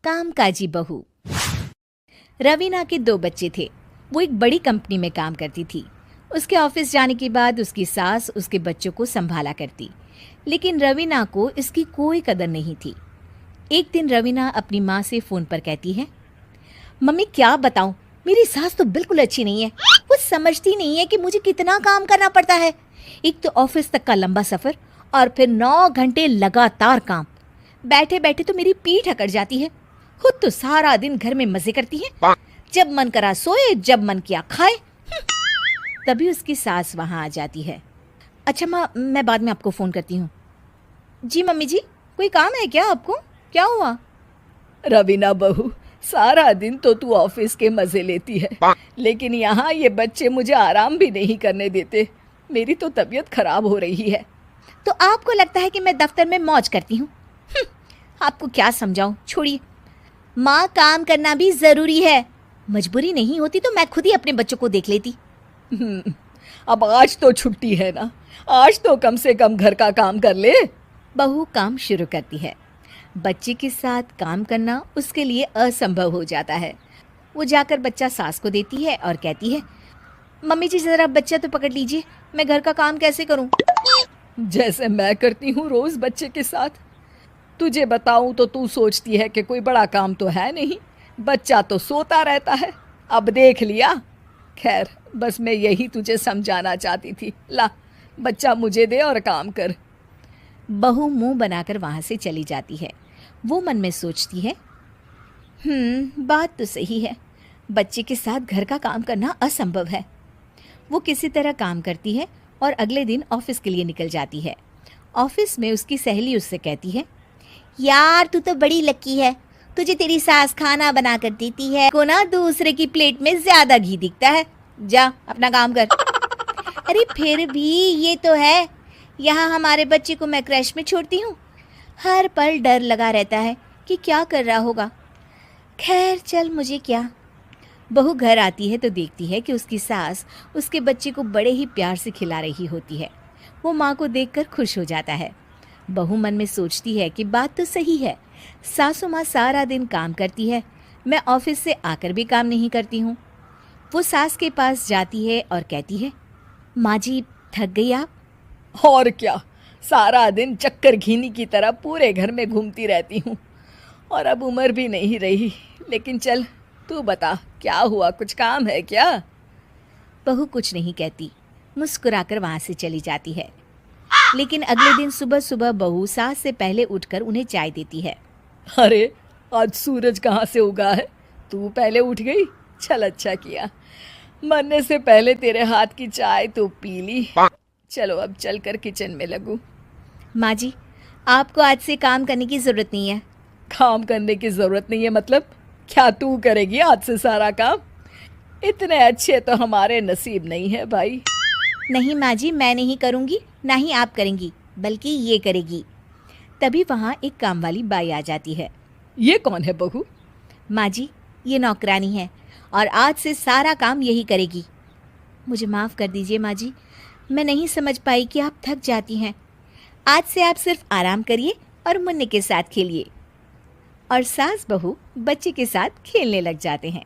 कामकाजी बहू। रवीना के 2 बच्चे थे। वो एक बड़ी कंपनी में काम करती थी। उसके ऑफिस जाने के बाद उसकी सास उसके बच्चों को संभाला करती, लेकिन रवीना को इसकी कोई कदर नहीं थी। एक दिन रवीना अपनी माँ से फ़ोन पर कहती है, मम्मी क्या बताऊं, मेरी सास तो बिल्कुल अच्छी नहीं है। वो समझती नहीं है कि मुझे कितना काम करना पड़ता है। एक तो ऑफिस तक का लंबा सफ़र और फिर 9 घंटे लगातार काम। बैठे बैठे तो मेरी पीठ अकड़ जाती है। खुद तो सारा दिन घर में मजे करती है, जब मन करा सोए, जब मन किया खाए। तभी उसकी सास वहां आ जाती है। अच्छा माँ, मैं बाद में आपको फ़ोन करती हूँ। जी मम्मी जी, कोई काम है क्या आपको? क्या हुआ? रवीना बहू, सारा दिन तो तू ऑफिस के मजे लेती है, लेकिन यहाँ ये बच्चे मुझे आराम भी नहीं करने देते। मेरी तो तबीयत खराब हो रही है। तो आपको लगता है कि मैं दफ्तर में मौज करती हूँ? आपको क्या समझाऊं, छोड़िए। माँ, काम करना भी ज़रूरी है। मजबूरी नहीं होती तो मैं खुद ही अपने बच्चों को देख लेती। अब आज तो छुट्टी है ना, आज तो कम से कम घर का काम कर ले। बहू काम शुरू करती है। बच्चे के साथ काम करना उसके लिए असंभव हो जाता है। वो जाकर बच्चा सास को देती है और कहती है, मम्मी जी ज़रा बच्चा तो पकड़ लीजिए, मैं घर का काम कैसे करूं? जैसे मैं करती हूँ रोज बच्चे के साथ। तुझे बताऊं तो तू सोचती है कि कोई बड़ा काम तो है नहीं, बच्चा तो सोता रहता है। अब देख लिया। खैर, बस मैं यही तुझे समझाना चाहती थी। ला, बच्चा मुझे दे और काम कर। बहू मुंह बनाकर वहां से चली जाती है। वो मन में सोचती है, बात तो सही है, बच्चे के साथ घर का काम करना असंभव है। वो किसी तरह काम करती है और अगले दिन ऑफिस के लिए निकल जाती है। ऑफिस में उसकी सहेली उससे कहती है, यार तू तो बड़ी लकी है, तुझे तेरी सास खाना बना कर देती है, को ना दूसरे की प्लेट में ज्यादा घी दिखता है। जा अपना काम कर। अरे फिर भी ये तो है, यहाँ हमारे बच्चे को मैं क्रैश में छोड़ती हूँ, हर पल डर लगा रहता है कि क्या कर रहा होगा। खैर चल, मुझे क्या। बहू घर आती है तो देखती है कि उसकी सास उसके बच्चे को बड़े ही प्यार से खिला रही होती है। वो माँ को देखकर खुश हो जाता है। बहू मन में सोचती है कि बात तो सही है, सासू माँ सारा दिन काम करती है, मैं ऑफिस से आकर भी काम नहीं करती हूँ। वो सास के पास जाती है और कहती है, माँ जी थक गई आप? और क्या, सारा दिन चक्कर घीनी की तरह पूरे घर में घूमती रहती हूँ, और अब उम्र भी नहीं रही। लेकिन चल, तू बता क्या हुआ, कुछ काम है क्या? बहू कुछ नहीं कहती, मुस्कुराकर वहाँ से चली जाती है। लेकिन अगले दिन सुबह सुबह बहू सास से पहले उठकर उन्हें चाय देती है। अरे, आज सूरज कहाँ से उगा है? तू पहले उठ गई? चल, अच्छा किया, मरने से पहले तेरे हाथ की चाय तो पी ली। चलो अब चलकर किचन में लगूं। माँ जी, आपको आज से काम करने की ज़रूरत नहीं है। काम करने की ज़रूरत नहीं है मतलब? क्या तू करेगी आज से सारा काम? इतने अच्छे तो हमारे नसीब नहीं है भाई। नहीं माँ जी, मैं नहीं करूँगी, ना ही आप करेंगी, बल्कि ये करेगी। तभी वहाँ एक काम वाली बाई आ जाती है। ये कौन है बहू? माँ जी, ये नौकरानी है और आज से सारा काम यही करेगी। मुझे माफ़ कर दीजिए माँ जी, मैं नहीं समझ पाई कि आप थक जाती हैं। आज से आप सिर्फ आराम करिए और मुन्ने के साथ खेलिए। और सास बहू बच्चे के साथ खेलने लग जाते हैं।